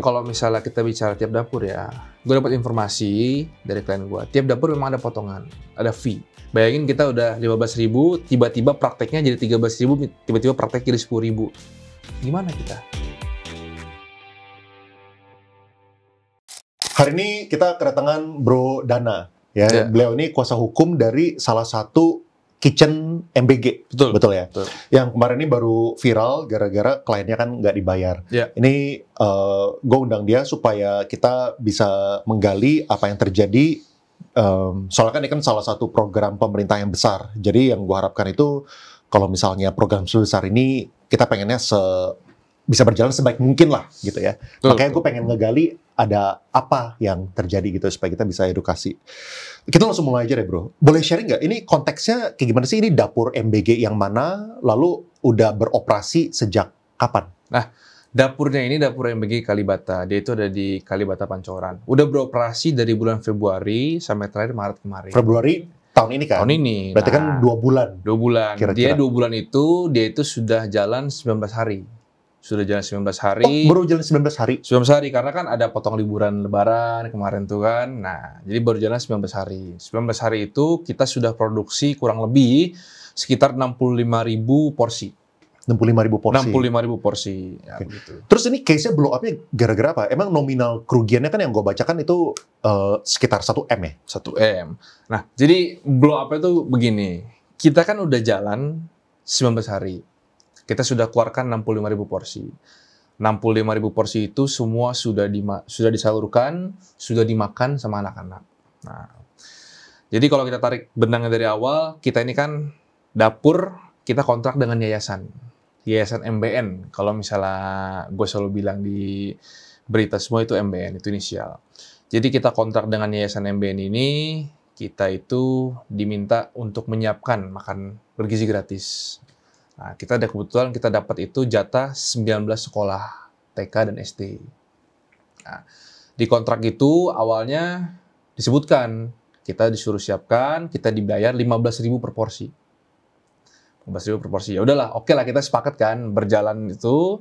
Kalau misalnya kita bicara tiap dapur ya, gue dapat informasi dari klien gue, tiap dapur memang ada potongan, ada fee. Bayangin kita udah 15.000, tiba-tiba prakteknya jadi 13.000, tiba-tiba praktek jadi 10.000. Gimana kita? Hari ini kita kedatangan Bro Dana. Ya, Beliau ini kuasa hukum dari salah satu kitchen MBG. Betul ya? Betul. Yang kemarin ini baru viral gara-gara kliennya kan nggak dibayar. Ini gue undang dia supaya kita bisa menggali apa yang terjadi. Soalnya kan ini kan salah satu program pemerintah yang besar. Jadi yang gue harapkan itu kalau misalnya program sebesar ini kita pengennya bisa berjalan sebaik mungkin lah gitu ya. Makanya gue pengen ngegali ada apa yang terjadi gitu supaya kita bisa edukasi. Kita langsung mulai aja deh bro. Boleh sharing nggak? Ini konteksnya kayak gimana sih? Ini dapur MBG yang mana? Lalu udah beroperasi sejak kapan? Nah, dapurnya ini dapur MBG Kalibata. Dia itu ada di Kalibata Pancoran. Udah beroperasi dari bulan Februari sampai terakhir Maret kemarin. Februari tahun ini kan? Tahun ini. Berarti kan 2 bulan. 2 bulan. Kira-kira. Dia 2 bulan itu, dia itu sudah jalan 19 hari. Sudah jalan 19 hari. Oh, baru jalan 19 hari? 19 hari, karena kan ada potong liburan lebaran kemarin tuh kan. Nah, jadi baru jalan 19 hari. 19 hari itu kita sudah produksi kurang lebih sekitar 65.000 porsi. 65.000 porsi? 65.000 porsi. Ya, okay. Begitu. Terus ini case-nya blow up-nya gara-gara apa? Emang nominal kerugiannya kan yang gue bacakan itu sekitar 1 M ya? 1 M. Nah, jadi blow up-nya tuh begini. Kita kan udah jalan 19 hari. Kita sudah keluarkan 65.000 porsi. 65.000 porsi itu semua sudah disalurkan, sudah dimakan sama anak-anak. Nah, jadi kalau kita tarik benangnya dari awal, kita ini kan dapur, kita kontrak dengan yayasan MBN. Kalau misalnya gue selalu bilang di berita semua itu MBN, itu inisial. Jadi kita kontrak dengan yayasan MBN ini, kita itu diminta untuk menyiapkan makan bergizi gratis. Nah, kita ada kebetulan kita dapat itu jatah 19 sekolah TK dan SD. Nah, di kontrak itu awalnya disebutkan kita disuruh siapkan, kita dibayar 15.000 per porsi. 15.000 per porsi. Ya udahlah, oke lah kita sepakat kan berjalan itu.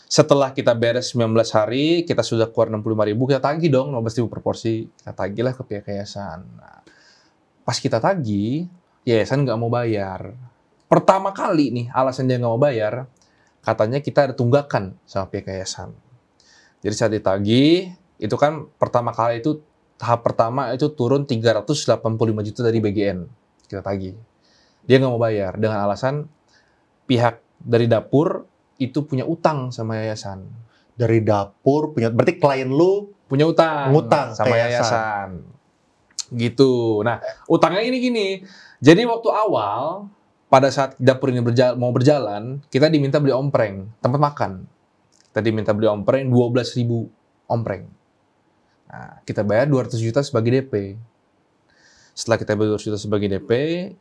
Setelah kita beres 19 hari, kita sudah keluar 65.000, kita tagih dong 15.000 per porsi. Kita tagih lah ke pihak yayasan. Nah, pas kita tagih, yayasan nggak mau bayar. Pertama kali nih, alasan dia nggak mau bayar, katanya kita ada tunggakan sama pihak yayasan. Jadi saat ditagih, itu kan pertama kali itu, tahap pertama itu turun 385 juta dari BGN. Kita tagih. Dia nggak mau bayar, dengan alasan pihak dari dapur itu punya utang sama yayasan. Dari dapur, berarti klien lu punya utang sama yayasan. Gitu. Nah, utangnya ini gini. Jadi waktu awal, pada saat dapur ini mau berjalan, kita diminta beli ompreng, tempat makan. Kita diminta beli ompreng, 12.000 ompreng. Nah, kita bayar 200 juta sebagai DP. Setelah kita bayar 200 juta sebagai DP,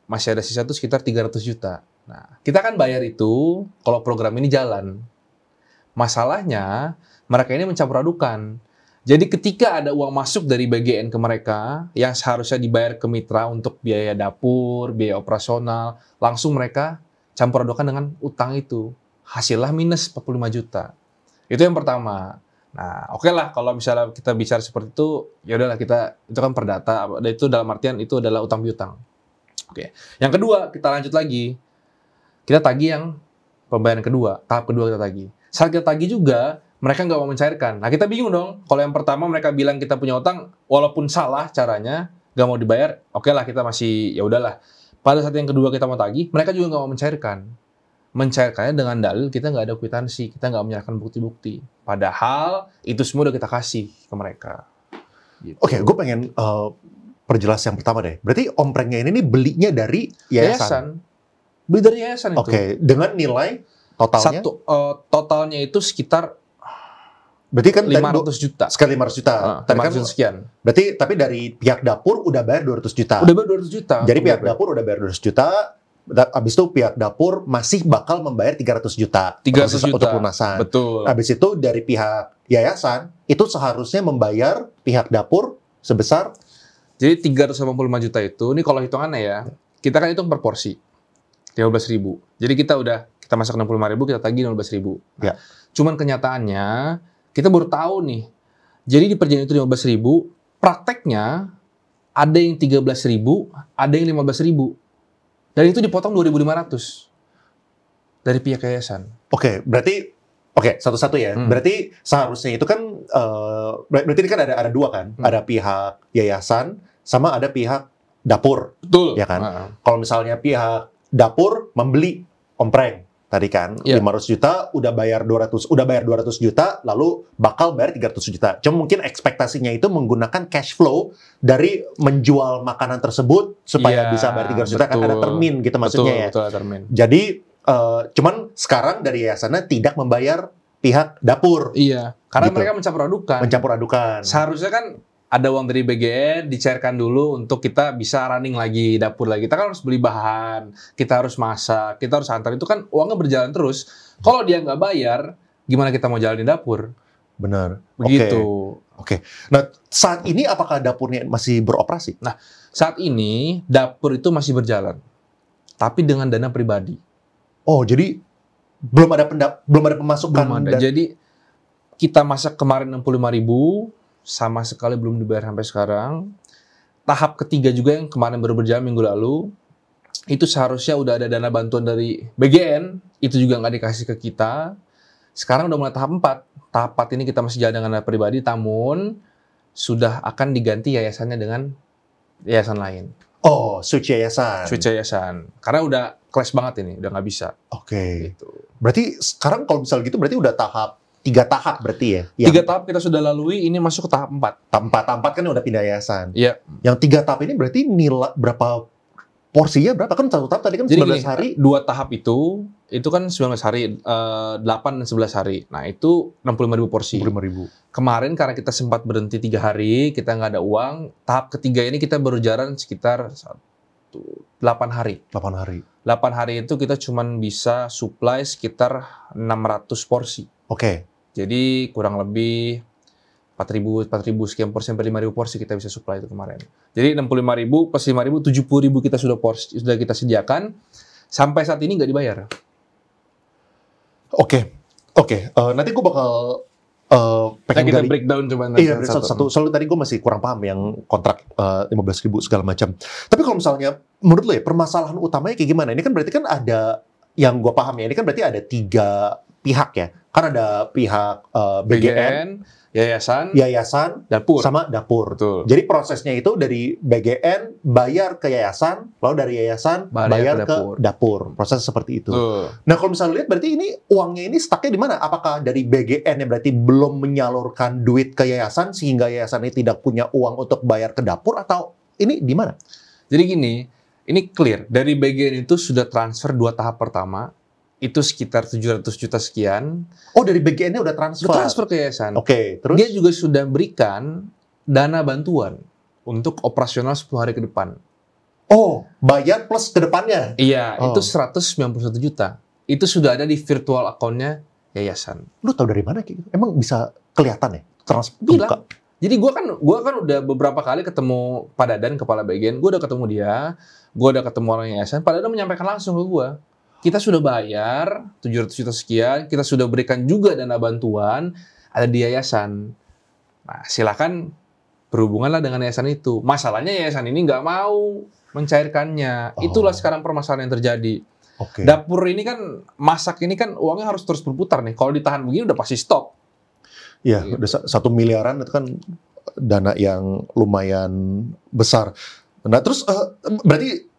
masih ada sisa tuh sekitar 300 juta. Nah, kita kan bayar itu kalau program ini jalan. Masalahnya, mereka ini mencampur adukan. Jadi ketika ada uang masuk dari BGN ke mereka, yang seharusnya dibayar ke mitra untuk biaya dapur, biaya operasional, langsung mereka campur adukan dengan utang itu. Hasilnya minus 45 juta. Itu yang pertama. Nah, oke lah kalau misalnya kita bicara seperti itu, ya udahlah itu kan perdata, itu dalam artian itu adalah utang piutang. Oke. Yang kedua, kita lanjut lagi. Kita tagih yang pembayaran kedua, tahap kedua kita tagih. Saat kita tagih juga, mereka nggak mau mencairkan. Nah, kita bingung dong. Kalau yang pertama mereka bilang kita punya utang, walaupun salah caranya, nggak mau dibayar, oke lah kita masih, ya udahlah. Pada saat yang kedua kita mau tagih, mereka juga nggak mau mencairkan. Mencairkannya dengan dalil kita nggak ada kwitansi, kita nggak menyerahkan bukti-bukti. Padahal itu semua udah kita kasih ke mereka. Gitu. Oke, gue pengen perjelas yang pertama deh. Berarti omprengnya ini belinya dari yayasan? Beli dari yayasan itu. Oke, dengan nilai totalnya? Totalnya itu sekitar berarti kan 500 juta. Sekali 500 juta. Tapi kan sekian. Berarti tapi dari pihak dapur udah bayar 200 juta. Udah bayar 200 juta. Jadi pihak dapur udah bayar 200 juta. Habis itu pihak dapur masih bakal membayar 300 juta. 300 juta. Untuk lunasan. Betul. Habis itu dari pihak yayasan itu seharusnya membayar pihak dapur sebesar. Jadi 385 juta itu, ini kalau hitungannya ya, kita kan hitung per porsi. 15.000. Jadi kita masak 65.000, kita tagih 15.000. Ya. Cuman kenyataannya Kita baru tahu nih. Jadi di perjanjian itu 15.000, prakteknya ada yang 13.000, ada yang 15.000. Dan itu dipotong 2.500 dari pihak yayasan. Berarti satu-satu ya. Berarti seharusnya itu kan berarti ini kan ada dua kan? Ada pihak yayasan sama ada pihak dapur. Betul. Ya kan? Kalau misalnya pihak dapur membeli ompreng tadi kan 500 juta udah bayar 200 juta lalu bakal bayar 300 juta. Cuma mungkin ekspektasinya itu menggunakan cash flow dari menjual makanan tersebut supaya bisa bayar 300 juta kan ada termin gitu maksudnya ya. Betul, termin. Jadi cuman sekarang dari yayasannya tidak membayar pihak dapur. Iya, karena gitu. mereka mencampur adukan. Seharusnya kan ada uang dari BGN dicairkan dulu untuk kita bisa running lagi dapur lagi. Kita kan harus beli bahan, kita harus masak, kita harus antar. Itu kan uangnya berjalan terus. Kalau dia nggak bayar, gimana kita mau jalanin dapur? Benar. Begitu. Oke. Nah, saat ini apakah dapurnya masih beroperasi? Nah, saat ini dapur itu masih berjalan, tapi dengan dana pribadi. Oh, jadi belum ada pemasukan. Belum ada. Jadi kita masak kemarin 65.000, sama sekali belum dibayar sampai sekarang. Tahap ketiga juga yang kemarin baru berjalan minggu lalu, itu seharusnya udah ada dana bantuan dari BGN, itu juga nggak dikasih ke kita. Sekarang udah mulai tahap 4. Tahap 4 ini kita masih jalan dengan dana pribadi, namun sudah akan diganti yayasannya dengan yayasan lain. Oh, switch yayasan. Switch yayasan. Karena udah clash banget ini, udah nggak bisa. Oke. Gitu. Berarti sekarang kalau misal gitu berarti udah 3 tahap berarti ya? 3 tahap kita sudah lalui, ini masuk ke tahap 4. Tahap 4 kan udah pindah yayasan. Iya. Yang 3 tahap ini berarti nilai berapa porsinya berapa? Kan satu tahap tadi kan 19 hari. 2 tahap itu kan 19 hari, 8 dan 11 hari. Nah itu 65.000 porsi. 65.000. Kemarin karena kita sempat berhenti 3 hari, kita nggak ada uang. Tahap ketiga ini kita baru jalan sekitar 8 hari. 8 hari. 8 hari itu kita cuma bisa supply sekitar 600 porsi. Oke. Jadi kurang lebih 4.000 sekian porsi sampai 5.000 porsi kita bisa supply itu kemarin. Jadi 65.000 plus 5.000, 70.000 kita sudah kita sediakan. Sampai saat ini nggak dibayar. Oke. Nanti gue bakal pengen kita breakdown coba. Iya, satu. Soalnya tadi gue masih kurang paham yang kontrak 15.000 segala macam. Tapi kalau misalnya menurut lo ya permasalahan utamanya kayak gimana? Ini kan berarti kan ada yang gue paham ya. Ini kan berarti ada 3 pihak ya. Kan ada pihak BGN, yayasan, dapur, sama dapur. Betul. Jadi prosesnya itu dari BGN bayar ke yayasan, lalu dari yayasan bayar ke dapur. Proses seperti itu. Nah kalau misalnya lihat berarti ini uangnya ini stucknya di mana? Apakah dari BGN yang berarti belum menyalurkan duit ke yayasan sehingga yayasan ini tidak punya uang untuk bayar ke dapur, atau ini di mana? Jadi gini, ini clear dari BGN itu sudah transfer 2 tahap pertama. Itu sekitar 700 juta sekian. Oh, dari BGN-nya udah transfer? Udah transfer ke yayasan. Oke, terus? Dia juga sudah berikan dana bantuan untuk operasional 10 hari ke depan. Oh, bayar plus ke depannya? Iya, itu 191 juta. Itu sudah ada di virtual account-nya yayasan. Lu tahu dari mana kayak gitu? Emang bisa kelihatan ya? Bilang. Jadi gua kan udah beberapa kali ketemu Pak Dadan, kepala BGN. Gua udah ketemu dia, gua udah ketemu orang yayasan. Pak Dadan menyampaikan langsung ke gua. Kita sudah bayar 700 juta sekian, kita sudah berikan juga dana bantuan, ada di yayasan. Nah, silakan berhubunganlah dengan yayasan itu. Masalahnya yayasan ini nggak mau mencairkannya. Itulah sekarang permasalahan yang terjadi. Dapur ini kan, masak ini kan uangnya harus terus berputar nih. Kalau ditahan begini udah pasti stop. Iya, gitu. Udah 1 miliaran itu kan dana yang lumayan besar. Nah, terus berarti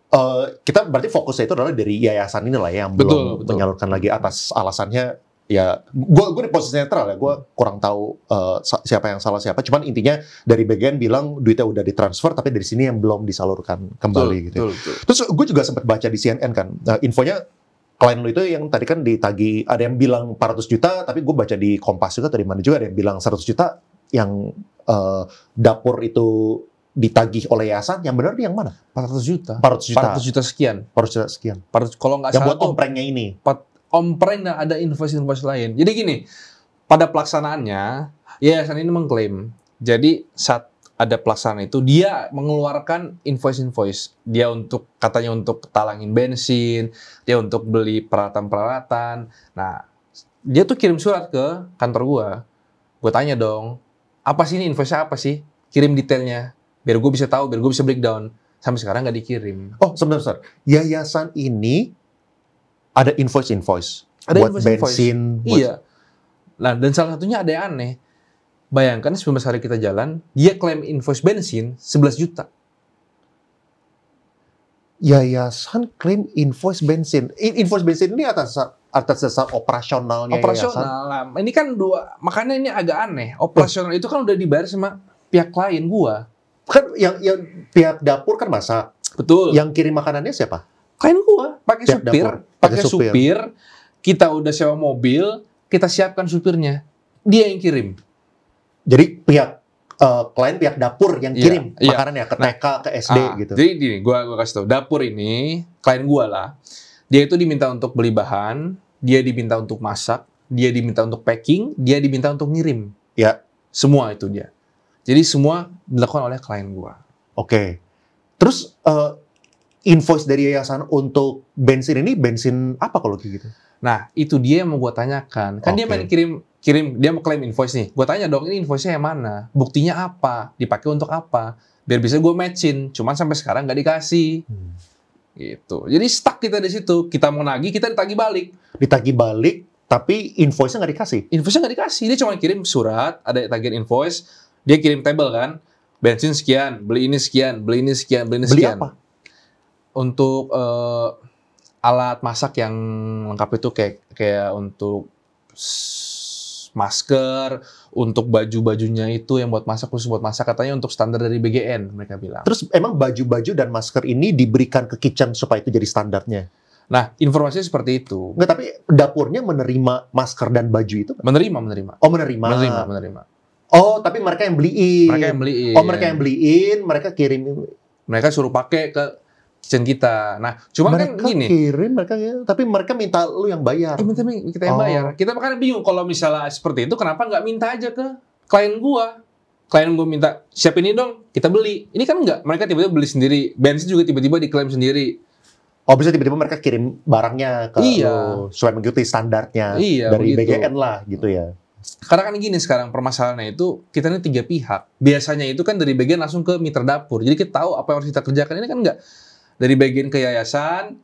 kita berarti fokusnya itu adalah dari yayasan ini lah ya, yang belum menyalurkan lagi atas alasannya ya. Gue di posisi netral ya, gue kurang tahu siapa yang salah siapa. Cuman intinya dari BGN bilang duitnya udah ditransfer, tapi dari sini yang belum disalurkan kembali gitu. Terus gue juga sempat baca di CNN kan, infonya klien lu itu yang tadi kan ditagi, ada yang bilang 400 juta, tapi gue baca di Kompas juga, dari mana juga ada yang bilang 100 juta yang dapur itu ditagih oleh yayasan. Yang benar yang mana? 400 juta. 400 juta sekian. 400 juta sekian. Kalau nggak yang salah buat omprengnya ini. Ompreng dan ada invoice lain. Jadi gini, pada pelaksanaannya yayasan ini mengklaim. Jadi saat ada pelaksanaan itu dia mengeluarkan invoice. Dia katanya untuk talangin bensin, dia untuk beli peralatan-peralatan. Nah, dia tuh kirim surat ke kantor gua. Gue tanya dong, apa sih ini invoice-nya apa sih? Kirim detailnya, biar gue bisa tahu, biar gue bisa breakdown. Sampai sekarang nggak dikirim. Oh, sebentar. Yayasan ini ada invoice buat bensin. Iya. Nah, dan salah satunya ada yang aneh. Bayangkan 19 hari kita jalan, dia klaim invoice bensin 11 juta. Yayasan klaim invoice bensin. Invoice bensin ini atas dasar operasionalnya operasional. yayasan. Nah, ini kan makanya ini agak aneh. Operasional itu kan udah dibayar sama pihak klien gua. Kan yang pihak dapur kan masak. Betul. Yang kirim makanannya siapa? Klien gua, pakai supir. Kita udah sewa mobil, kita siapkan supirnya. Dia yang kirim. Jadi klien pihak dapur yang kirim makanannya ke TK, ke SD gitu. Jadi gini, gua kasih tau, dapur ini klien gua lah. Dia itu diminta untuk beli bahan, dia diminta untuk masak, dia diminta untuk packing, dia diminta untuk ngirim. Ya. Semua itu dia. Jadi semua dilakukan oleh klien gua. Oke. Terus invoice dari yayasan untuk bensin ini bensin apa kalau kayak gitu? Nah, itu dia yang mau gua tanyakan. Kan dia main kirim, dia mau klaim invoice nih. Gua tanya dong, ini invoice-nya yang mana? Buktinya apa? Dipakai untuk apa? Biar bisa gua match-in. Cuman sampai sekarang nggak dikasih. Gitu. Jadi stuck kita di situ. Kita mau nagih, kita ditagih balik. Ditagih balik, tapi invoice-nya nggak dikasih? Invoice-nya nggak dikasih. Dia cuma kirim surat, ada tagihan invoice. Dia kirim tabel kan. Bensin sekian, beli ini sekian, beli ini sekian, beli ini sekian. Beli apa? Untuk alat masak yang lengkap itu kayak untuk masker, untuk baju-bajunya itu yang buat masak, khusus buat masak, katanya untuk standar dari BGN, mereka bilang. Terus emang baju-baju dan masker ini diberikan ke kitchen supaya itu jadi standarnya? Nah, informasinya seperti itu. Nggak, tapi dapurnya menerima masker dan baju itu? Menerima. Oh, menerima. Menerima. Oh, tapi mereka yang beliin. Mereka yang beliin. Oh, mereka yang beliin, mereka kirim. Mereka suruh pakai ke kitchen kita. Nah, cuma kan gini. Tapi mereka minta lu yang bayar. Minta kita yang bayar. Kita makanya bingung kalau misalnya seperti itu, kenapa nggak minta aja ke klien gua? Klien gua minta, siap ini dong, kita beli. Ini kan nggak. Mereka tiba-tiba beli sendiri. Bensin juga tiba-tiba diklaim sendiri. Oh, bisa tiba-tiba mereka kirim barangnya ke lu, supaya mengikuti standarnya dari begitu. BGN lah, gitu ya. Karena kan gini sekarang permasalahannya itu, kita ini 3 pihak. Biasanya itu kan dari BGN langsung ke mitra dapur. Jadi kita tahu apa yang harus kita kerjakan. Ini kan nggak. Dari bagian ke yayasan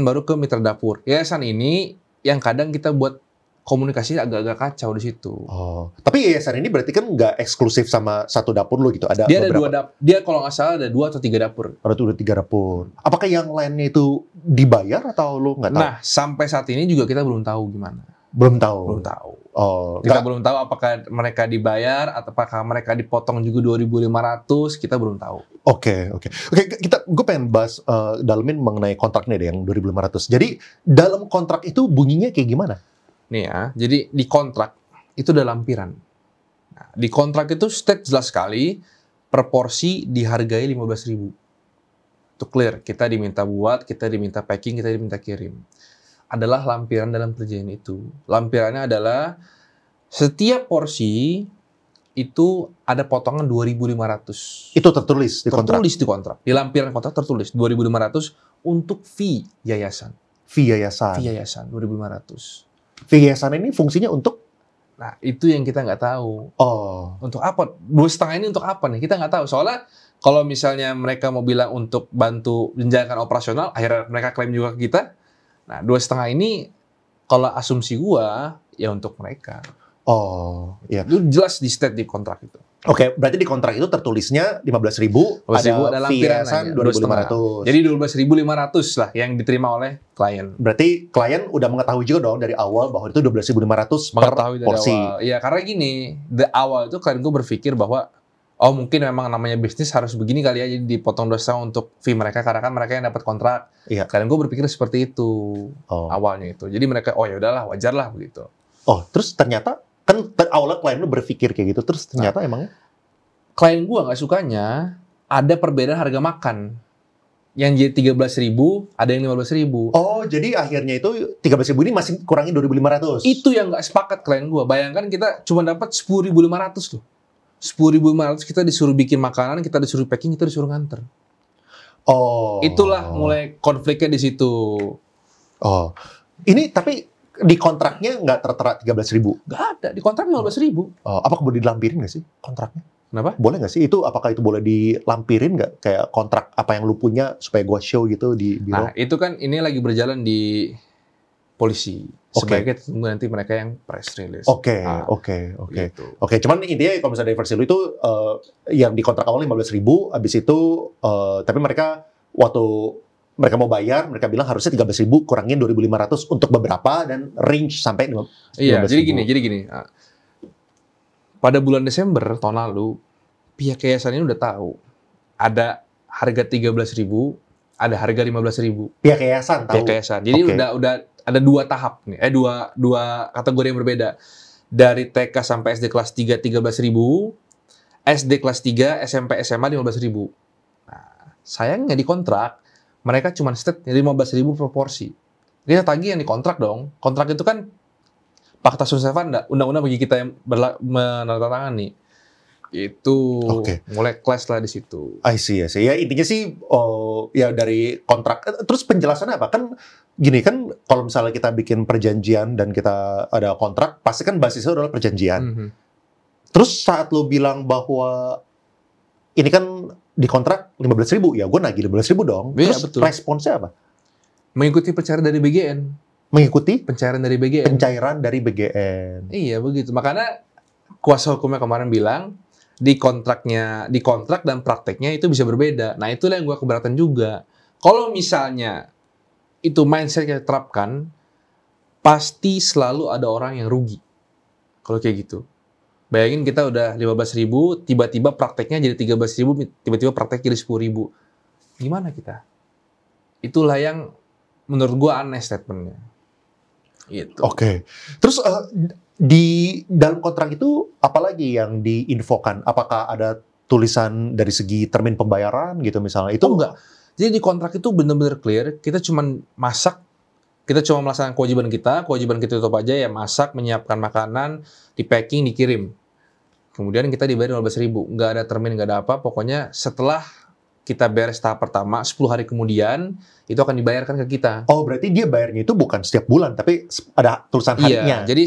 baru ke mitra dapur. Yayasan ini yang kadang kita buat komunikasi agak-agak kacau di situ. Oh, tapi yayasan ini berarti kan nggak eksklusif sama satu dapur lo gitu? Ada dia beberapa? Ada 2 dia kalau nggak salah ada 2 atau 3 dapur. Udah 3 dapur. Apakah yang lainnya itu dibayar atau lo nggak tahu? Nah, sampai saat ini juga kita belum tahu gimana. Belum tahu. Oh, kita belum tahu apakah mereka dibayar atau apakah mereka dipotong juga 2.500, kita belum tahu. Oke, gue pengen bahas dalemin mengenai kontraknya deh yang 2.500. Jadi dalam kontrak itu bunyinya kayak gimana? Nih ya, jadi di kontrak itu ada lampiran. Nah, di kontrak itu state jelas sekali per porsi dihargai 15.000. Itu clear, kita diminta buat, kita diminta packing, kita diminta kirim. Adalah lampiran dalam perjanjian itu. Lampirannya adalah setiap porsi itu ada potongan 2.500. Itu tertulis di kontrak? Tertulis di kontrak. Di lampiran kontrak tertulis 2.500 untuk fee yayasan. Fee yayasan? Fee yayasan, 2.500. Fee yayasan ini fungsinya untuk? Nah, itu yang kita nggak tahu. Oh. Untuk apa? 2,5 ini untuk apa nih? Kita nggak tahu. Soalnya kalau misalnya mereka mau bilang untuk bantu menjalankan operasional, akhirnya mereka klaim juga ke kita. Nah, 2,5 ini kalau asumsi gua ya untuk mereka. Oh, iya. Itu jelas di state di kontrak itu. Oke, berarti di kontrak itu tertulisnya 15.000, ada fee yayasan 2.500. Jadi 12.500 lah yang diterima oleh klien. Berarti klien udah mengetahui juga dong dari awal bahwa itu 12.500 per porsi. Iya, karena gini, di awal itu klien gue berpikir bahwa mungkin memang namanya bisnis harus begini kali ya, jadi dipotong 2,5 untuk fee mereka karena kan mereka yang dapat kontrak. Iya. Klien gue berpikir seperti itu awalnya itu. Jadi mereka ya udahlah, wajar lah begitu. Oh, terus ternyata kan awalnya klien lu berpikir kayak gitu, terus ternyata emangnya? Klien gua nggak sukanya ada perbedaan harga makan. Yang jadi 13.000, ada yang 15.000. Oh, jadi akhirnya itu 13.000 ini masih kurangin 2.500. Itu yang nggak sepakat klien gua. Bayangkan kita cuma dapat 10.500 loh. 10.500 kita disuruh bikin makanan, kita disuruh packing, kita disuruh nganter. Oh. Itulah mulai konfliknya di situ. Oh. Ini tapi di kontraknya nggak tertera 13.000? Nggak ada, di kontrak 15.000. Apa boleh dilampirin nggak sih kontraknya? Kenapa? Boleh nggak sih? Apakah itu boleh dilampirin nggak? Kayak kontrak apa yang lu punya supaya gua show gitu di biro? Nah, itu kan ini lagi berjalan di polisi. Sebaiknya tunggu nanti mereka yang press release. Oke. Oke, cuman intinya kalau misalnya dari versi lu itu yang di kontrak awal 15.000, habis itu tapi mereka waktu mereka mau bayar, mereka bilang harusnya 13.000 kurangin 2.500 untuk beberapa dan range sampai 15.000. Iya, jadi gini. Pada bulan Desember tahun lalu, pihak yayasan ini udah tahu ada harga 13.000, ada harga 15.000. Pihak yayasan tahu. Pihak yayasan. Jadi udah ada dua tahap nih, dua kategori yang berbeda. Dari TK sampai SD kelas 3 13.000, SD kelas 3, SMP SMA 15.000. Nah, sayangnya di kontrak mereka cuma state 15.000 per porsi. Kita tagih yang di kontrak dong. Kontrak itu kan fakta servanda, undang-undang bagi kita yang menandatangani. Itu mulai clash lah di situ. I see. Ya intinya sih ya dari kontrak. Terus penjelasannya apa? Kan gini kan kalau misalnya kita bikin perjanjian dan kita ada kontrak, pasti kan basisnya adalah perjanjian. Terus saat lo bilang bahwa ini kan di kontrak 15.000, ya gue nagih 15.000 dong. Iya, terus betul. Responsnya apa? Mengikuti pencairan dari BGN. Mengikuti pencairan dari BGN. Pencairan dari BGN. Iya begitu. Makanya kuasa hukumnya kemarin bilang di kontrak dan prakteknya itu bisa berbeda. Nah itulah yang gue keberatan juga. Kalau misalnya itu mindset yang diterapkan, pasti selalu ada orang yang rugi. Kalau kayak gitu. Bayangin kita udah 15.000, tiba-tiba prakteknya jadi 13.000, tiba-tiba praktek jadi 10.000. Gimana kita? Itulah yang menurut gue aneh statementnya. Gitu. Oke. Terus di dalam kontrak itu apalagi yang diinfokan? Apakah ada tulisan dari segi termin pembayaran gitu misalnya? Itu enggak. Jadi di kontrak itu benar-benar clear. Kita cuma masak, kita cuma melaksanakan kewajiban kita itu apa aja ya, masak, menyiapkan makanan, di packing, dikirim. Kemudian kita dibayar 15.000. Nggak ada termin, nggak ada apa. Pokoknya setelah kita beres tahap pertama, 10 hari kemudian, itu akan dibayarkan ke kita. Oh, berarti dia bayarnya itu bukan setiap bulan, tapi ada tulisan harinya. Iya,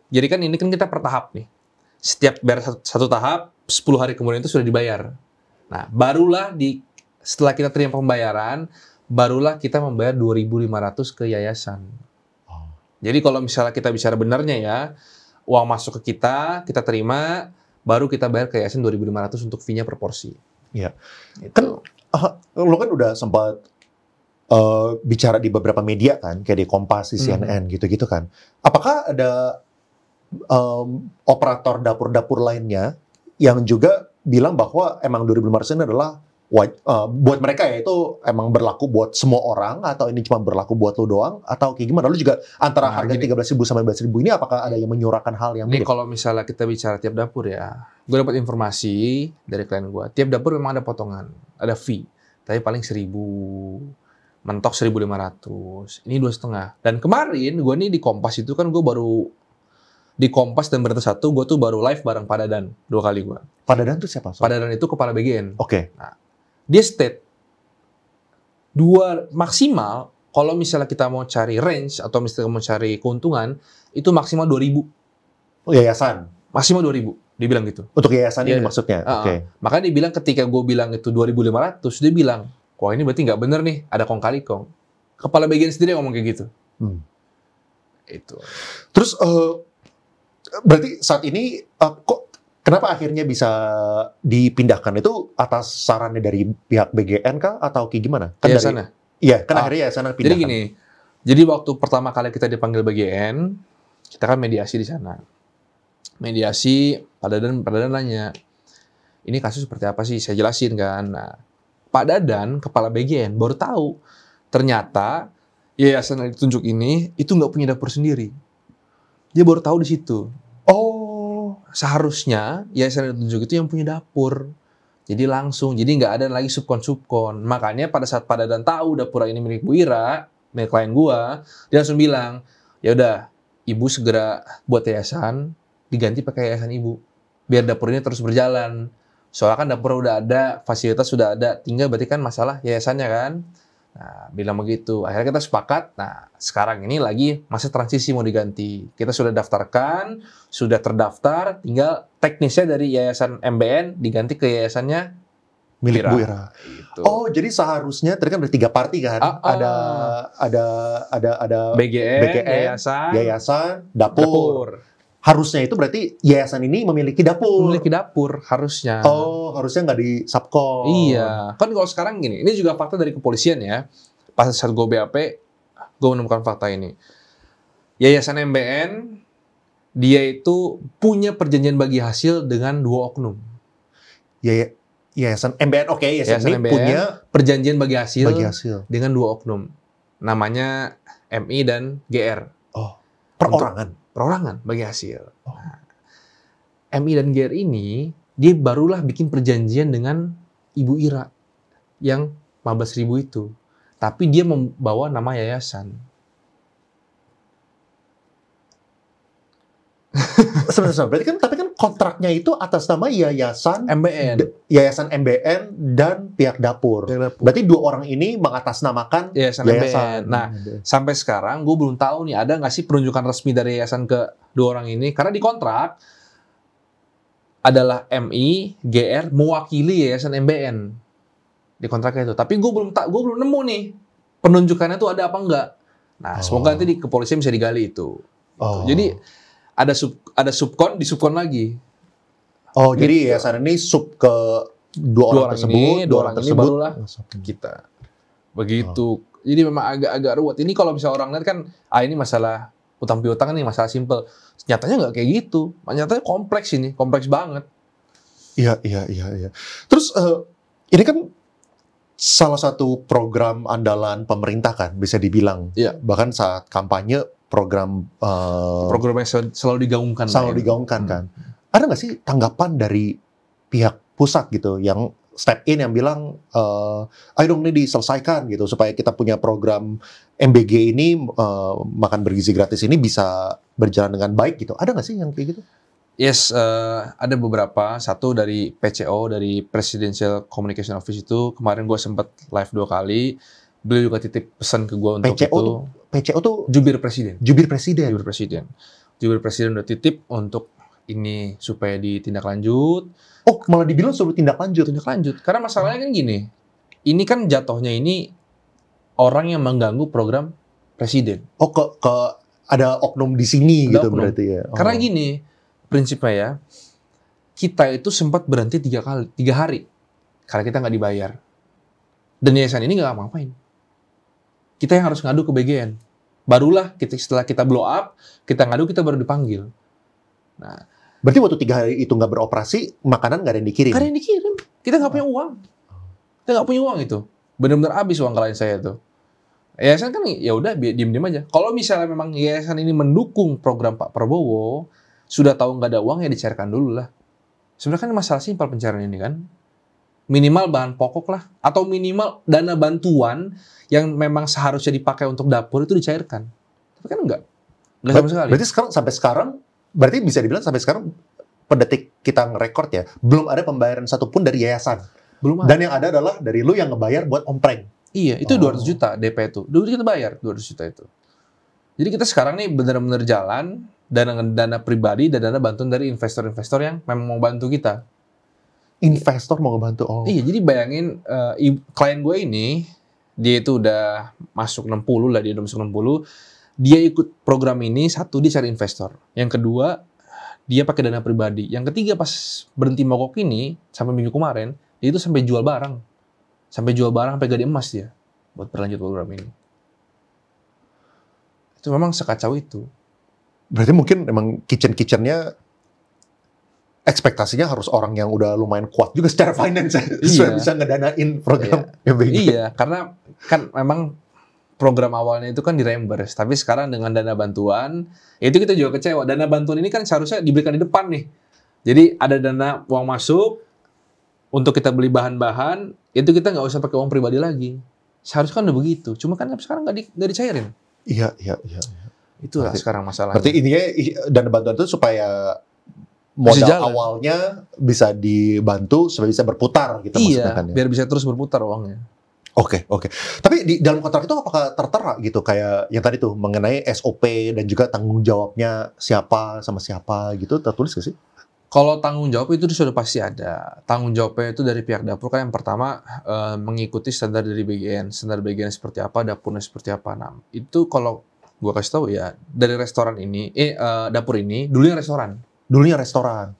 jadi kan ini kan kita per tahap nih. Setiap beres satu tahap, 10 hari kemudian itu sudah dibayar. Nah, barulah setelah kita terima pembayaran, barulah kita membayar 2.500 ke yayasan. Oh. Jadi kalau misalnya kita bicara benarnya ya, uang masuk ke kita terima, baru kita bayar ke yayasan 2.500 untuk fee-nya per porsi. Iya. Kan lo kan udah sempat bicara di beberapa media kan, kayak di Kompas, di CNN gitu-gitu kan. Apakah ada operator dapur-dapur lainnya yang juga bilang bahwa emang 2.500 ini adalah buat mereka ya itu emang berlaku buat semua orang, atau ini cuma berlaku buat lo doang, atau kayak gimana? Lo juga antara harga 13.000 sama 15.000 ini apakah ada yang menyuarakan hal yang mirip? Ini kalau misalnya kita bicara tiap dapur ya, gue dapat informasi dari klien gue, tiap dapur memang ada potongan, ada fee, tapi paling 1.000, mentok 1.500, ini 2,5. Dan kemarin gue nih di Kompas itu kan gue baru di Kompas dan Berita Satu, gue tuh baru live bareng Pak Dadan 2 kali gue. Pak Dadan itu siapa? Pak Dadan itu kepala BGN. Oke. Nah, dia state 2 maksimal kalau misalnya kita mau cari range atau misalnya mau cari keuntungan itu maksimal 2.000. Oh, yayasan. Maksimal 2.000, dia bilang gitu. Untuk yayasan ini maksudnya. Oke. Makanya dia bilang ketika gue bilang itu 2.500, dia bilang, wah ini berarti nggak bener nih, ada kong kali kong. Kepala BGN sendiri ngomong kayak gitu. Itu. Terus berarti saat ini kok kenapa akhirnya bisa dipindahkan? Itu atas sarannya dari pihak BGN kah atau kayak gimana? Kan sana. Iya, kan akhirnya sana pindahkan. Jadi gini, jadi waktu pertama kali kita dipanggil BGN, kita kan mediasi di sana. Mediasi, Pak Dadan nanya, ini kasus seperti apa sih? Saya jelasin kan. Nah, Pak Dadan, kepala BGN, baru tahu ternyata yayasan yang ditunjuk ini itu nggak punya dapur sendiri. Dia baru tahu di situ. Oh, seharusnya yayasan yang ditunjuk itu yang punya dapur. Jadi langsung, jadi nggak ada lagi subkon. Makanya pada saat Pak Dadan tahu dapur ini milik Bu Ira, milik klien gua, dia langsung bilang, ya udah, ibu segera buat yayasan, diganti pakai yayasan ibu, biar dapur ini terus berjalan. Soalnya kan dapur udah ada, fasilitas sudah ada, tinggal berarti kan masalah yayasannya kan. Nah, bilang begitu. Akhirnya kita sepakat. Nah, sekarang ini lagi masa transisi mau diganti. Kita sudah daftarkan, sudah terdaftar, tinggal teknisnya dari Yayasan MBN diganti ke yayasannya milik Bu Ira. Gitu. Oh, jadi seharusnya tadi kan ada 3 parti kan? Ada BGN, yayasan, dapur. Harusnya itu berarti yayasan ini memiliki dapur. Memiliki dapur harusnya. Oh, harusnya nggak di subkon. Iya. Kan kalau sekarang gini, ini juga fakta dari kepolisian ya. Pas saat gue BAP, gue menemukan fakta ini. Yayasan MBN, dia itu punya perjanjian bagi hasil dengan 2 oknum. Yayasan MBN, oke. Yayasan ini MBN punya perjanjian bagi hasil dengan 2 oknum. Namanya MI dan GR. Oh, perorangan. Perorangan bagi hasil. Nah, MI dan GR ini, dia barulah bikin perjanjian dengan Ibu Ira yang 15.000 itu. Tapi dia membawa nama yayasan. Sebenarnya, berarti kan, tapi kan kontraknya itu atas nama yayasan MBN dan pihak dapur. Berarti 2 orang ini mengatasnamakan yayasan MBN. Nah, sampai sekarang gue belum tahu nih ada nggak sih penunjukan resmi dari yayasan ke 2 orang ini, karena di kontrak adalah MI, GR mewakili yayasan MBN di kontraknya itu. Tapi gue belum nemu nih penunjukannya tuh ada apa enggak. Nah, semoga nanti di kepolisian bisa digali itu. Jadi ada subkon, di subkon lagi. Oh, gitu. Jadi yayasan ini sub ke 2 orang tersebut, 2 orang tersebut barulah kita. Begitu. Jadi memang agak ruwet. Ini kalau bisa orang lihat kan, ini masalah utang piutang nih, masalah simpel. Nyatanya nggak kayak gitu. Nyatanya kompleks ini, kompleks banget. Iya. Terus ini kan salah satu program andalan pemerintah kan, bisa dibilang. Iya. Bahkan saat kampanye program yang selalu digaungkan. Kan. Ada nggak sih tanggapan dari pihak pusat gitu yang step in yang bilang, ayo dong ini diselesaikan gitu supaya kita punya program MBG ini makan bergizi gratis ini bisa berjalan dengan baik gitu. Ada nggak sih yang kayak gitu? Yes, ada beberapa. Satu dari PCO, dari Presidential Communication Office itu kemarin gue sempat live 2 kali. Beliau juga titip pesan ke gue untuk PCO tuh jubir presiden. Jubir presiden udah titip untuk ini supaya ditindaklanjut. Oh, malah dibilang suruh tindak lanjut. Karena masalahnya kan gini. Ini kan jatuhnya ini orang yang mengganggu program presiden. Oh, ke ada oknum di sini ada gitu oknum. Berarti ya. Karena gini, prinsipnya ya. Kita itu sempat berhenti 3 hari karena kita nggak dibayar. Dan yayasan ini nggak ngapain. Kita yang harus ngadu ke BGN. Barulah setelah kita blow up, kita ngadu, kita baru dipanggil. Nah, berarti waktu 3 hari itu nggak beroperasi, makanan nggak ada yang dikirim? Nggak ada yang dikirim. Kita nggak punya uang. Kita nggak punya uang itu. Benar-benar habis uang klien saya itu. Yayasan kan ya udah diem-diem aja. Kalau misalnya memang yayasan ini mendukung program Pak Prabowo, sudah tahu nggak ada uang ya dicairkan dulu lah. Sebenarnya kan masalah simpel pencairan ini kan. Minimal bahan pokok lah, atau minimal dana bantuan yang memang seharusnya dipakai untuk dapur itu dicairkan. Tapi kan enggak sama sekali. Berarti sampai sekarang, berarti bisa dibilang sampai sekarang pendetik kita ngerekord ya, belum ada pembayaran satupun dari yayasan. Belum ada. Dan yang ada adalah dari lu yang ngebayar buat ompreng. Iya, itu 200 juta DP itu. Dulu kita bayar 200 juta itu. Jadi kita sekarang nih benar-benar jalan dana pribadi dan dana bantuan dari investor-investor yang memang mau bantu kita. Investor mau ngebantu. Oh. Iya, jadi bayangin klien gue ini, dia itu udah masuk 60 lah, dia udah masuk 60. Dia ikut program ini, satu, dia cari investor. Yang kedua, dia pakai dana pribadi. Yang ketiga, pas berhenti mogok ini, sampai minggu kemarin, dia itu sampai jual barang. Sampai gadi emas dia, buat berlanjut program ini. Itu memang sekacau itu. Berarti mungkin emang kitchen-kitchennya ekspektasinya harus orang yang udah lumayan kuat juga secara finance supaya bisa ngedanain program MBG. Iya, karena kan memang program awalnya itu kan di-reimburse, tapi sekarang dengan dana bantuan, itu kita juga kecewa. Dana bantuan ini kan seharusnya diberikan di depan nih. Jadi ada dana uang masuk untuk kita beli bahan-bahan, itu kita nggak usah pakai uang pribadi lagi. Seharusnya kan udah begitu. Cuma kan sekarang nggak dicairin. Iya. Itulah sekarang masalahnya. Berarti intinya dana bantuan itu supaya modal awalnya bisa dibantu supaya bisa berputar gitu maksudnya kan ya. Biar bisa terus berputar uangnya. Oke. Tapi di dalam kontrak itu apakah tertera gitu kayak yang tadi tuh mengenai SOP dan juga tanggung jawabnya siapa sama siapa gitu tertulis gak sih? Kalau tanggung jawab itu sudah pasti ada. Tanggung jawabnya itu dari pihak dapur kan yang pertama mengikuti standar dari BGN. Standar BGN seperti apa, dapurnya seperti apa. Nah, itu kalau gua kasih tahu ya, dari restoran ini, dapur ini dulunya restoran. Dulunya restoran.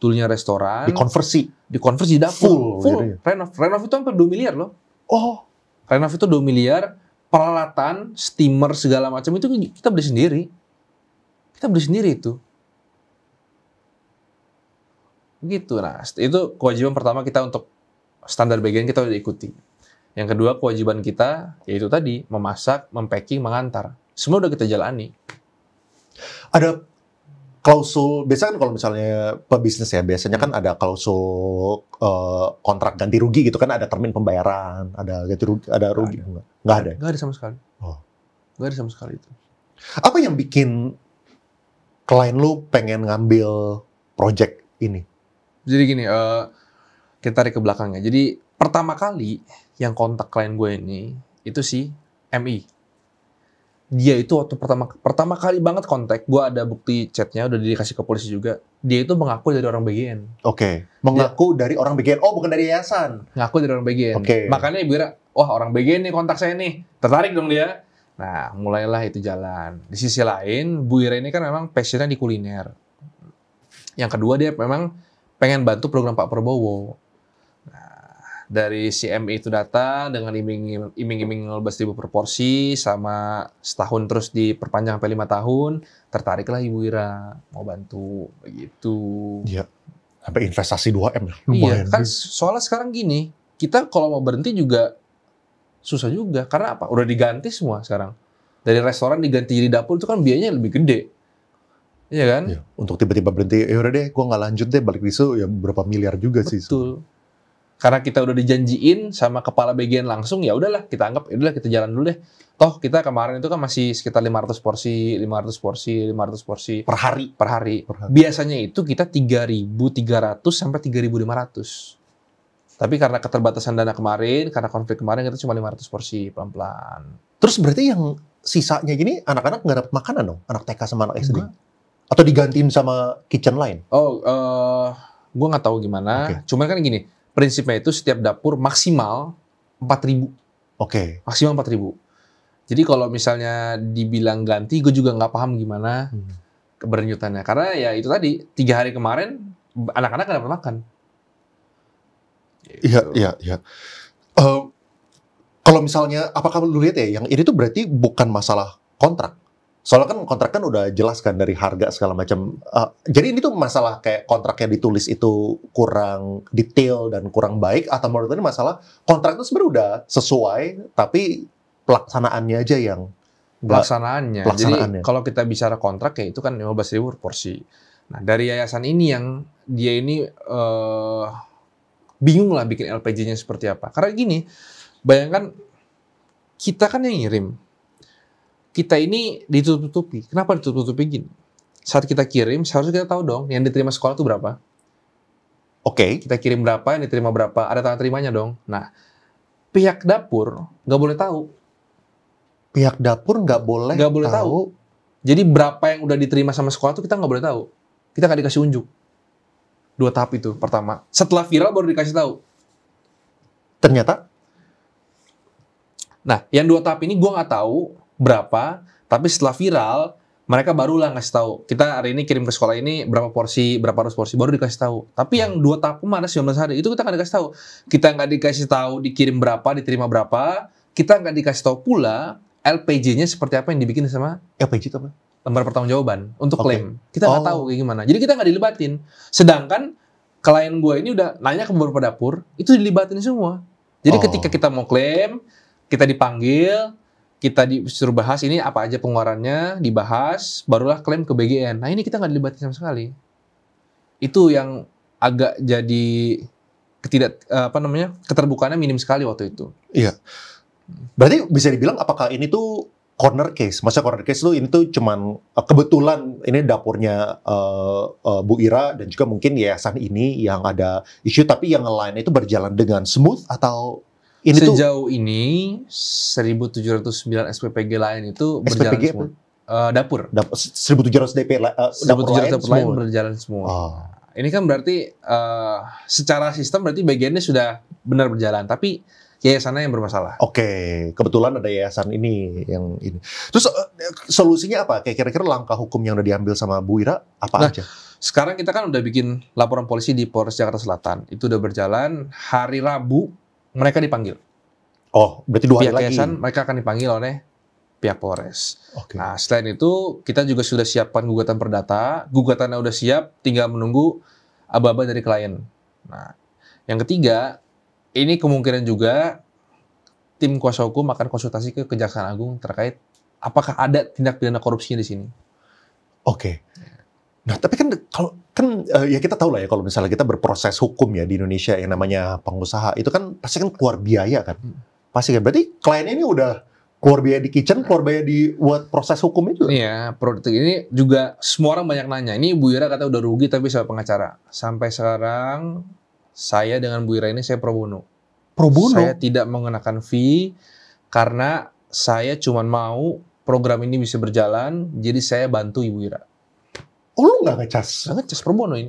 Dikonversi dapur. Full. Renov itu hampir 2 miliar loh. Oh. Renov itu 2 miliar, peralatan, steamer, segala macam itu kita beli sendiri. Kita beli sendiri itu. Gitu. Nah, itu kewajiban pertama kita untuk standar BGN kita udah ikuti. Yang kedua, kewajiban kita yaitu tadi memasak, mempacking, mengantar. Semua udah kita jalani. Ada klausul, biasanya kan kalau misalnya pebisnis ya, biasanya kan ada klausul kontrak ganti rugi gitu kan, ada termin pembayaran, ada ganti rugi, ada rugi. Nggak ada? Nggak ada sama sekali. Nggak ada sama sekali itu. Apa yang bikin klien lu pengen ngambil project ini? Jadi gini, kita tarik ke belakangnya. Jadi pertama kali yang kontak klien gue ini, itu si MI. Dia itu waktu pertama kali banget kontak, gue ada bukti chatnya, udah dikasih ke polisi juga. Dia itu mengaku dari orang BGN. Oke, mengaku dari orang BGN. Oh, bukan dari yayasan. Ngaku dari orang BGN. Oke. Makanya ibu kira, wah orang BGN nih kontak saya nih. Tertarik dong dia. Nah, mulailah itu jalan. Di sisi lain, Bu Ira ini kan memang passionnya di kuliner. Yang kedua, dia memang pengen bantu program Pak Prabowo. Dari CMI itu datang dengan iming-iming 15.000 per porsi, sama setahun terus diperpanjang sampai 5 tahun, tertariklah Ibu Ira mau bantu begitu. Iya. Sampai investasi 2M. Lumayan. Iya, kan soalnya sekarang gini, kita kalau mau berhenti juga susah juga. Karena apa? Udah diganti semua sekarang. Dari restoran diganti jadi dapur itu kan biayanya lebih gede. Iya kan? Iya. Untuk tiba-tiba berhenti, ya udah deh, gue nggak lanjut deh, balik isu ya berapa miliar juga sih. Betul. Karena kita udah dijanjiin sama kepala BGN langsung, ya udahlah kita anggap, ya udahlah kita jalan dulu deh. Toh kita kemarin itu kan masih sekitar 500 porsi per hari. Biasanya itu kita 3.300 sampai 3.500. Tapi karena keterbatasan dana kemarin, karena konflik kemarin kita cuma 500 porsi pelan-pelan. Terus berarti yang sisanya gini anak-anak nggak dapat makanan dong? Anak TK sama anak SD? Atau digantiin sama kitchen lain? Oh, gue nggak tahu gimana. Okay. Cuman kan gini, prinsipnya itu setiap dapur maksimal 4.000. Oke. Maksimal 4.000. Jadi kalau misalnya dibilang ganti, gue juga nggak paham gimana keberlanjutannya. Karena ya itu tadi, 3 hari kemarin anak-anak nggak dapat makan. Iya. Kalau misalnya, apakah lu lihat ya, yang ini tuh berarti bukan masalah kontrak. Soalnya kan kontrak kan udah jelas kan dari harga segala macam. Jadi ini tuh masalah kayak kontrak yang ditulis itu kurang detail dan kurang baik, atau menurut ini masalah kontrak itu sebenarnya udah sesuai, tapi pelaksanaannya aja yang Pelaksanaannya. Jadi kalau kita bicara kontrak ya itu kan 15.000 per porsi. Nah dari yayasan ini yang dia ini bingung lah bikin LPG-nya seperti apa. Karena gini, bayangkan kita kan yang ngirim. Kita ini ditutup-tutupi. Kenapa ditutup-tutupi gini? Saat kita kirim, seharusnya kita tahu dong yang diterima sekolah itu berapa. Oke. Kita kirim berapa, yang diterima berapa, ada tanda terimanya dong. Nah, pihak dapur nggak boleh tahu. Pihak dapur nggak boleh tahu. Jadi berapa yang udah diterima sama sekolah itu kita nggak boleh tahu. Kita nggak dikasih unjuk. 2 tahap itu pertama. Setelah viral baru dikasih tahu. Ternyata? Nah, yang 2 tahap ini gue nggak tahu berapa, tapi setelah viral mereka barulah ngasih tahu. Kita hari ini kirim ke sekolah ini berapa porsi, berapa ratus porsi, baru dikasih tahu. Tapi yang 2 tahap kemana 19 hari itu kita nggak dikasih tahu. Kita nggak dikasih tahu dikirim berapa, diterima berapa. Kita nggak dikasih tahu pula LPG-nya seperti apa yang dibikin sama LPG itu apa? Lembar pertanggungjawaban untuk klaim. Kita nggak tahu kayak gimana. Jadi kita nggak dilibatin. Sedangkan klien gue ini udah nanya ke beberapa dapur, itu dilibatin semua. Jadi ketika kita mau klaim, kita dipanggil, kita disuruh bahas ini apa aja pengeluarannya, dibahas, barulah klaim ke BGN. Nah ini kita nggak dilibatin sama sekali. Itu yang agak jadi keterbukaannya minim sekali waktu itu. Iya. Berarti bisa dibilang apakah ini tuh corner case? Maksudnya corner case tuh ini tuh cuman kebetulan ini dapurnya Bu Ira dan juga mungkin yayasan ini yang ada isu, tapi yang lain itu berjalan dengan smooth atau Sejauh ini 1.709 SPPG lain itu berjalan SPPG semua. Dapur. 1.700 dapur lain berjalan semua. Oh. Ini kan berarti secara sistem berarti bagiannya sudah benar berjalan, tapi yayasannya yang bermasalah. Oke, kebetulan ada yayasan ini yang ini. Terus solusinya apa? Kayak kira-kira langkah hukum yang udah diambil sama Bu Ira apa aja? Sekarang kita kan udah bikin laporan polisi di Polres Jakarta Selatan. Itu udah berjalan. Hari Rabu mereka dipanggil. Oh, berarti 2 hari lagi. Pihak yayasan mereka akan dipanggil oleh pihak Polres. Okay. Nah, selain itu kita juga sudah siapkan gugatan perdata. Gugatannya udah siap, tinggal menunggu aba-aba dari klien. Nah, yang ketiga, ini kemungkinan juga tim kuasa hukum akan konsultasi ke Kejaksaan Agung terkait apakah ada tindak pidana korupsi di sini. Oke. Nah, tapi kan kalau ya kita tahu lah ya kalau misalnya kita berproses hukum ya di Indonesia yang namanya pengusaha itu kan pasti kan keluar biaya kan. Pasti kan. Berarti klien ini udah keluar biaya di kitchen, keluar biaya di buat proses hukum itu. Iya, produk ini juga semua orang banyak nanya. Ini Bu Ira kata udah rugi tapi sama pengacara. Sampai sekarang saya dengan Bu Ira ini saya pro bono. Pro bono? Saya tidak mengenakan fee karena saya cuma mau program ini bisa berjalan, jadi saya bantu Ibu Ira. Oh, lu nggak ngecas? Nggak ngecas, pro bono ini.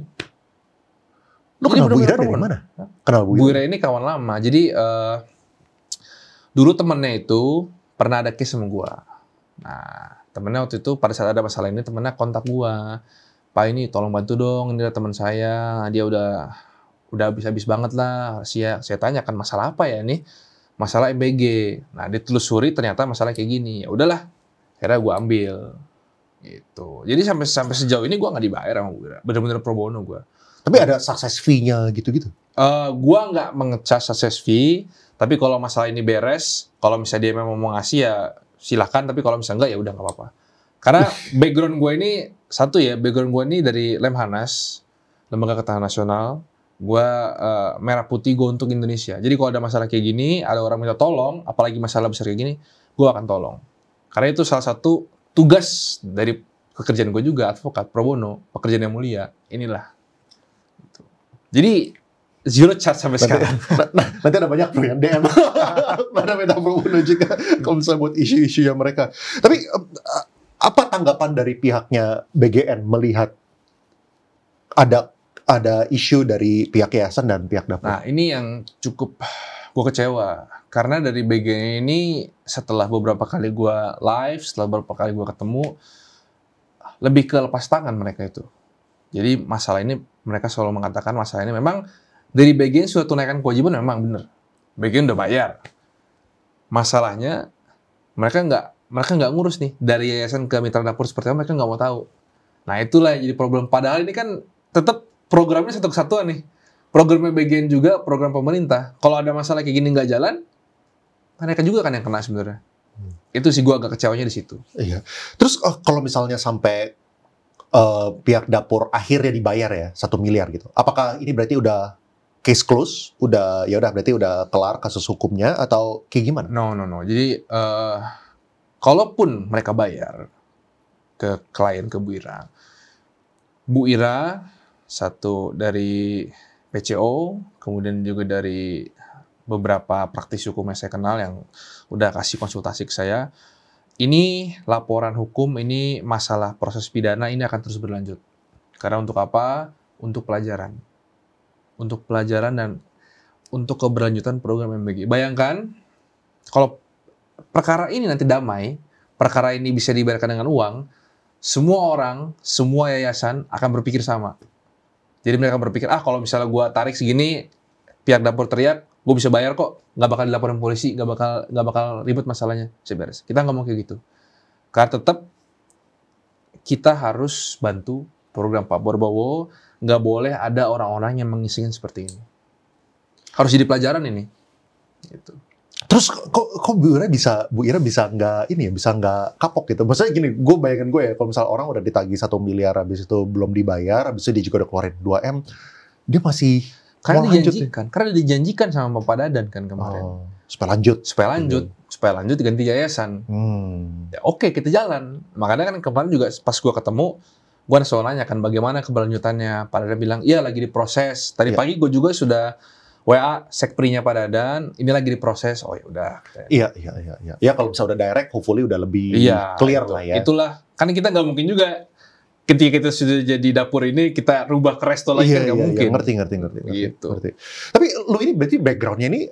Lu kenal Bu Ira dari mana? Kenal Bu Ira ini kawan lama. Jadi dulu temennya itu pernah ada case sama gua. Nah, temennya waktu itu pada saat ada masalah ini temennya kontak gua. Pak ini tolong bantu dong, ini teman saya, dia udah habis-habis banget lah. Saya tanya kan masalah apa ya ini? Masalah MBG. Nah, ditelusuri ternyata masalah kayak gini. Ya udahlah. Akhirnya gue ambil. Gitu. Jadi sampai sejauh ini gue nggak dibayar sama gue. Bener-bener pro bono gue. Tapi ada success fee-nya gitu-gitu? Gue nggak mengecas success fee. Tapi kalau masalah ini beres, kalau misalnya dia memang mau ngasih ya silahkan. Tapi kalau misalnya enggak ya udah nggak apa-apa. Karena background gue ini background gue ini dari Lemhanas, Lembaga Ketahanan Nasional. Gue merah putih gue untuk Indonesia. Jadi kalau ada masalah kayak gini, ada orang minta tolong, apalagi masalah besar kayak gini, gue akan tolong. Karena itu salah satu tugas dari pekerjaan gue juga, advokat, pro bono, pekerjaan yang mulia. Inilah. Jadi zero charge sampai sekarang. Nanti ada banyak tuh yang DM. Mana minta pro bono juga kalau misalnya buat isu-isunya mereka. Tapi apa tanggapan dari pihaknya BGN melihat ada isu dari pihak yayasan dan pihak dapur? Nah, ini yang cukup gue kecewa. Karena dari BGN ini setelah beberapa kali gue live, setelah beberapa kali gue ketemu, lebih ke lepas tangan mereka itu. Jadi masalah ini mereka selalu mengatakan masalah ini memang dari BGN sudah tunaikan kewajiban memang benar. BGN udah bayar. Masalahnya mereka nggak ngurus nih dari yayasan ke mitra dapur seperti apa, mereka nggak mau tahu. Nah itulah yang jadi problem. Padahal ini kan tetap programnya satu kesatuan nih. Programnya BGN juga program pemerintah. Kalau ada masalah kayak gini nggak jalan, mereka juga kan yang kena sebenarnya. Itu sih gue agak kecewanya di situ. Iya. Terus kalau misalnya sampai pihak dapur akhirnya dibayar ya 1 miliar gitu, apakah ini berarti udah case close? Udah berarti udah kelar kasus hukumnya atau kayak gimana? No. Jadi kalaupun mereka bayar ke klien, ke Bu Ira satu dari PCO, kemudian juga dari beberapa praktisi hukum yang saya kenal yang udah kasih konsultasi ke saya. Ini laporan hukum, ini masalah proses pidana, ini akan terus berlanjut. Karena untuk apa? Untuk pelajaran. Untuk pelajaran dan untuk keberlanjutan program MBG. Bayangkan, kalau perkara ini nanti damai, perkara ini bisa dibayarkan dengan uang, semua orang, semua yayasan akan berpikir sama. Jadi mereka berpikir, kalau misalnya gue tarik segini, pihak dapur teriak, gue bisa bayar kok, nggak bakal dilaporin polisi, nggak bakal ribet masalahnya, bisa beres. Kita nggak mau kayak gitu. Karena tetap kita harus bantu program Pak Prabowo, nggak boleh ada orang-orang yang mengisingin seperti ini. Harus jadi pelajaran ini. Gitu. Terus kok Bu Ira bisa nggak kapok gitu? Maksudnya gini, gue bayangin gue ya, kalau misalnya orang udah ditagih 1 miliar, habis itu belum dibayar, habis itu dia juga udah keluarin 2M, dia masih karena dijanjikan sama Bapak Dadan kan kemarin. Supaya lanjut ganti yayasan. Ya, oke, kita jalan. Makanya kan kemarin juga pas gue ketemu, gue selalu nanya kan bagaimana keberlanjutannya. Pak Dadan bilang, iya lagi diproses. Tadi pagi gue juga sudah WA sekprinya Pak Dadan, ini lagi diproses. Oh ya udah. Iya. Ya kalau misalnya udah direct, hopefully udah lebih clear lah ya. Itulah, kan kita nggak mungkin juga ketika kita sudah jadi dapur ini kita rubah ke resto lagi, kan nggak mungkin. Ngerti. Gitu. Tapi lu ini berarti backgroundnya ini,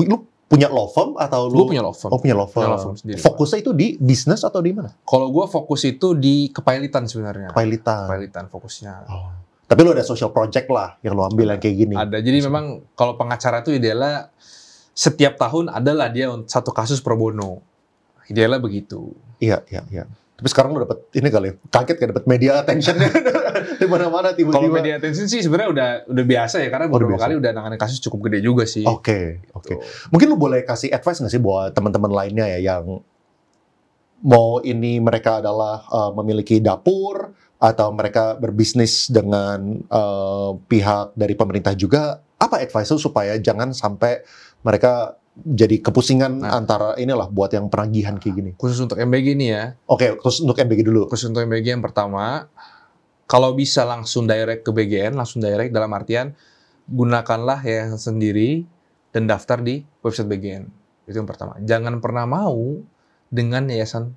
lu punya law firm atau lu? Gue punya law firm. Oh, punya law firm sendiri. Fokusnya itu di bisnis atau di mana? Kalau gue fokus itu di kepailitan sebenarnya. Kepailitan fokusnya. Oh. Tapi lu ada social project lah yang lu ambil yang kayak gini. Ada. Jadi memang kalau pengacara itu idealnya setiap tahun adalah dia satu kasus pro bono. Idealnya begitu. Iya. Tapi sekarang lu dapet ini kali, kaget kan dapet media attention-nya di mana-mana tiba-tiba. Kalau media attention sih sebenarnya udah biasa ya, karena beberapa kali udah nanganin kasus cukup gede juga sih. Oke. Mungkin lu boleh kasih advice nggak sih buat teman-teman lainnya ya yang mau ini mereka adalah memiliki dapur atau mereka berbisnis dengan pihak dari pemerintah juga, apa advice lu supaya jangan sampai mereka jadi kepusingan antara inilah buat yang penagihan kayak gini. Khusus untuk MBG nih ya. Oke, khusus untuk MBG dulu. Khusus untuk MBG yang pertama, kalau bisa langsung direct ke BGN, langsung direct dalam artian gunakanlah yayasan sendiri dan daftar di website BGN. Itu yang pertama. Jangan pernah mau dengan yayasan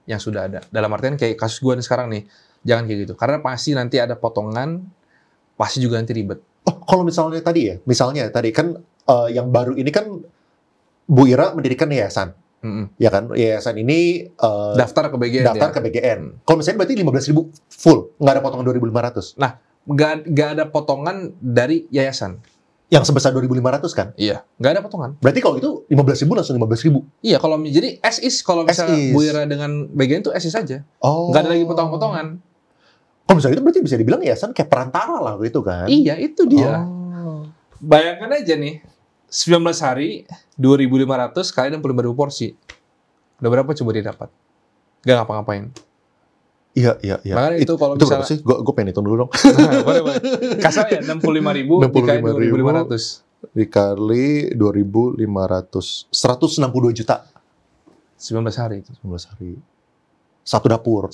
yang sudah ada. Dalam artian kayak kasus gue sekarang nih, jangan kayak gitu. Karena pasti nanti ada potongan, pasti juga nanti ribet. Oh, kalau misalnya tadi kan yang baru ini kan Bu Ira mendirikan yayasan, ya kan? Yayasan ini daftar ke BGN. Ke BGN. Kalau misalnya berarti 15.000 full, nggak ada potongan 2.500. Nah, nggak ada potongan dari yayasan. Yang sebesar 2.500 kan? Iya, nggak ada potongan. Berarti kalau itu 15.000 langsung 15.000. Iya, kalau jadi as is, kalau misalnya Bu Ira dengan BGN itu as is aja. Oh. Nggak ada lagi potong-potongan. Kalau misalnya itu berarti bisa dibilang yayasan kayak perantara lah gitu kan? Iya, itu dia. Bayangkan aja nih. 19 hari, 2.500 kali 65.000 porsi. Udah berapa coba dia dapat? Gak ngapa-ngapain. Iya. Makanya itu kalau misalnya... Berapa sih? Gue pengen hitung dulu dong. Nah, boleh. Kasar ya, 65.000 dikali 2.500. Dikali 2.500. 162 juta. 19 hari itu. 19 hari. Satu dapur.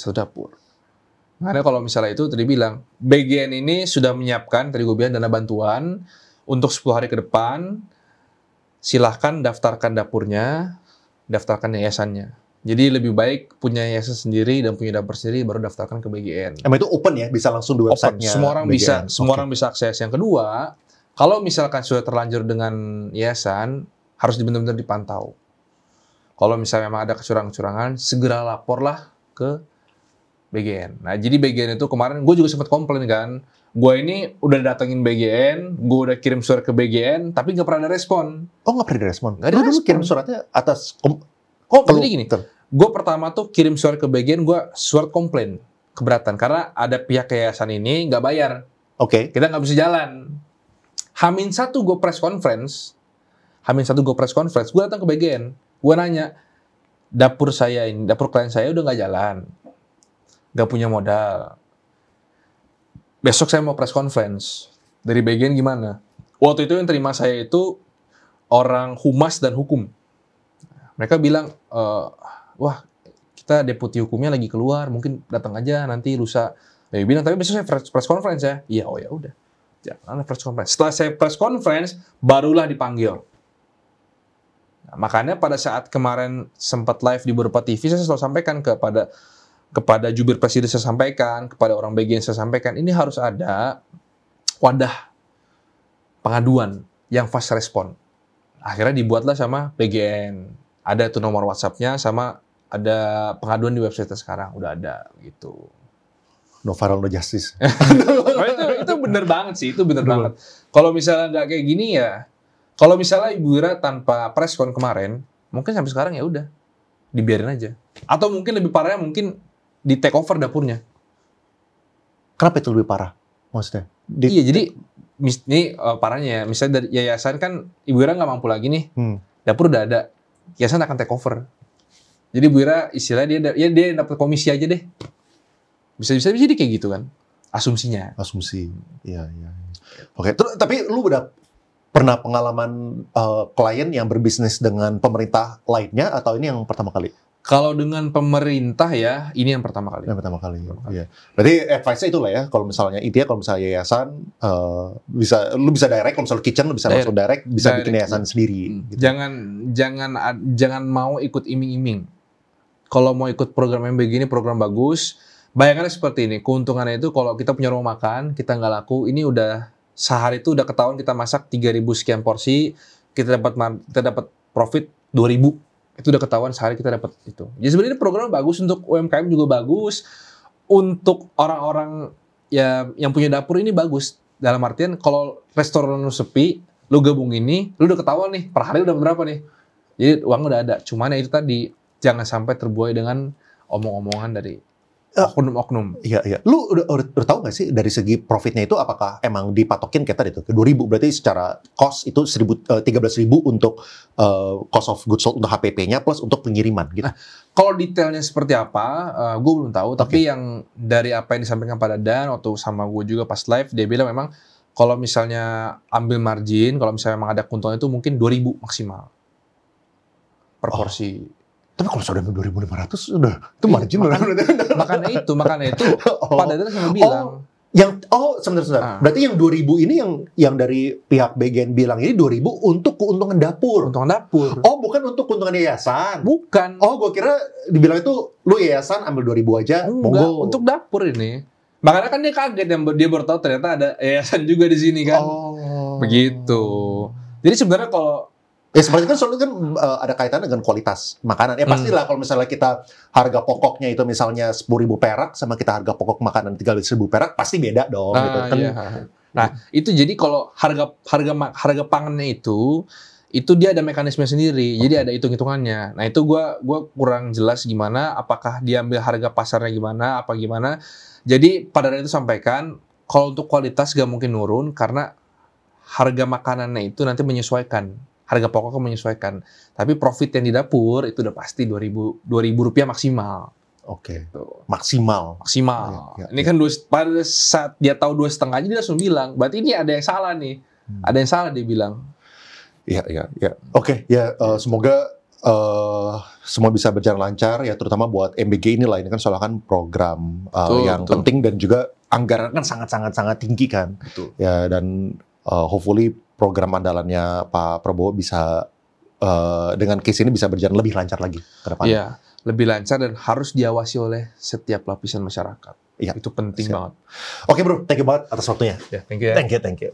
Makanya kalau misalnya itu tadi bilang, BGN ini sudah menyiapkan, tadi gue bilang, dana bantuan untuk 10 hari ke depan. Silahkan daftarkan dapurnya, daftarkan yayasannya. Jadi lebih baik punya yayasan sendiri dan punya dapur sendiri baru daftarkan ke BGN. Emang itu open ya, bisa langsung di website-nya. Semua orang BGN. semua orang bisa akses. Yang kedua, kalau misalkan sudah terlanjur dengan yayasan, harus benar-benar dipantau. Kalau misalnya memang ada kecurangan-kecurangan, segera laporlah ke BGN. Nah, jadi BGN itu kemarin gue juga sempat komplain kan. Gue ini udah datengin BGN, gue udah kirim surat ke BGN, tapi nggak pernah ada respon. Oh, nggak pernah ada respon? Nggak ada respon. Kirim suratnya atas... Jadi gini, gue pertama tuh kirim surat ke BGN, gue surat komplain, keberatan. Karena ada pihak yayasan ini nggak bayar. Oke. Kita nggak bisa jalan. H-1 gue press conference, gue datang ke BGN. Gue nanya, dapur klien saya udah nggak jalan. Nggak punya modal. Besok saya mau press conference. Dari BGN gimana? Waktu itu yang terima saya itu orang humas dan hukum. Mereka bilang, wah kita deputi hukumnya lagi keluar, mungkin datang aja nanti lusa. Dia bilang, tapi besok saya press conference ya? Iya, oh ya udah. Jangan press conference. Setelah saya press conference, barulah dipanggil. Nah, makanya pada saat kemarin sempat live di beberapa TV, saya selalu sampaikan kepada jubir presiden saya sampaikan, kepada orang BGN saya sampaikan, ini harus ada wadah pengaduan yang fast respon. Akhirnya dibuatlah sama BGN. Ada tuh nomor WhatsApp-nya sama ada pengaduan di website sekarang. Udah ada gitu. No viral, no justice. itu bener banget sih, itu bener banget. Kalau misalnya nggak kayak gini ya, kalau misalnya Ibu Ira tanpa preskon kemarin, mungkin sampai sekarang ya udah dibiarin aja. Atau mungkin lebih parahnya mungkin di take over dapurnya. Kenapa itu lebih parah? Maksudnya? Iya, jadi ini parahnya ya. Misalnya dari yayasan kan Ibu Ira nggak mampu lagi nih. Dapur udah ada. Yayasan akan take over. Jadi Bu Ira istilahnya dia dapat komisi aja deh. Bisa jadi kayak gitu kan. Asumsinya. Asumsi. Iya. Oke, tapi lu udah pernah pengalaman klien yang berbisnis dengan pemerintah lainnya atau ini yang pertama kali? Kalau dengan pemerintah ya, ini yang pertama kali. Yang pertama kali. Iya. Berarti advice-nya itulah ya, kalau misalnya intinya kalau misalnya yayasan lu bisa direct, kalau misalnya kitchen lu bisa langsung direct, bisa bikin yayasan sendiri. Gitu. Jangan mau ikut iming-iming. Kalau mau ikut program MBG ini program bagus, bayangkan seperti ini, keuntungannya itu kalau kita punya rumah makan, kita nggak laku, ini udah sehari itu udah ketahuan kita masak 3.000 sekian porsi, kita dapat profit 2.000. Itu udah ketahuan sehari kita dapat itu. Jadi sebenarnya program bagus untuk UMKM juga bagus, untuk orang-orang ya yang punya dapur ini bagus. Dalam artian kalau restoran lu sepi, lu gabung ini, lu udah ketahuan nih per hari udah berapa nih. Jadi uang udah ada. Cuman ya itu tadi jangan sampai terbuai dengan omong-omongan dari oknum-oknum. Iya. Lu udah tahu nggak sih dari segi profitnya itu apakah emang dipatokin kayak tadi tuh ke 2.000, berarti secara cost itu 13.000 untuk cost of goods sold untuk HPP-nya plus untuk pengiriman gitu. Nah, kalau detailnya seperti apa, gue belum tahu. Tapi yang dari apa yang disampaikan pada Dan waktu sama gue juga pas live, dia bilang memang kalau misalnya ambil margin, kalau misalnya memang ada keuntungan itu mungkin 2.000 maksimal per porsi. Tapi kalau sudah 2.500 udah itu margin makanya itu pada dasarnya sama bilang sebentar. Berarti yang 2.000 ini yang dari pihak BGN bilang ini 2.000 untuk keuntungan dapur. Keuntungan dapur. Oh, bukan untuk keuntungan yayasan. Bukan. Oh, gue kira dibilang itu lu yayasan ambil 2.000 aja. Enggak, untuk dapur ini. Makanya kan dia kaget dia baru tahu ternyata ada yayasan juga di sini kan. Begitu. Jadi sebenarnya kalau ya seperti kan soalnya kan ada kaitan dengan kualitas makanan. Ya pastilah kalau misalnya kita harga pokoknya itu misalnya 10.000 perak sama kita harga pokok makanan 13.000 perak pasti beda dong. Gitu kan. Iya. Nah itu jadi kalau harga pangannya itu dia ada mekanisme sendiri. Jadi ada hitung-hitungannya. Nah itu gua kurang jelas gimana. Apakah dia ambil harga pasarnya gimana? Apa gimana? Jadi pada itu sampaikan kalau untuk kualitas gak mungkin nurun karena harga makanannya itu nanti menyesuaikan. Harga pokoknya menyesuaikan. Tapi profit yang di dapur itu udah pasti 2.000 rupiah maksimal. Oke. Maksimal. Ya. Ini kan pada saat dia tahu 2,5 aja dia langsung bilang, berarti ini ada yang salah nih. Ada yang salah dia bilang. Iya. Oke, semoga semua bisa berjalan lancar ya, terutama buat MBG inilah. Ini kan soalnya kan program yang penting dan juga anggaran kan sangat tinggi kan. Betul. Ya dan hopefully program andalannya Pak Prabowo bisa dengan case ini bisa berjalan lebih lancar lagi ke depannya. Iya, lebih lancar dan harus diawasi oleh setiap lapisan masyarakat. Iya, itu penting banget. Oke bro, thank you banget atas waktunya. Ya, thank you. Thank you.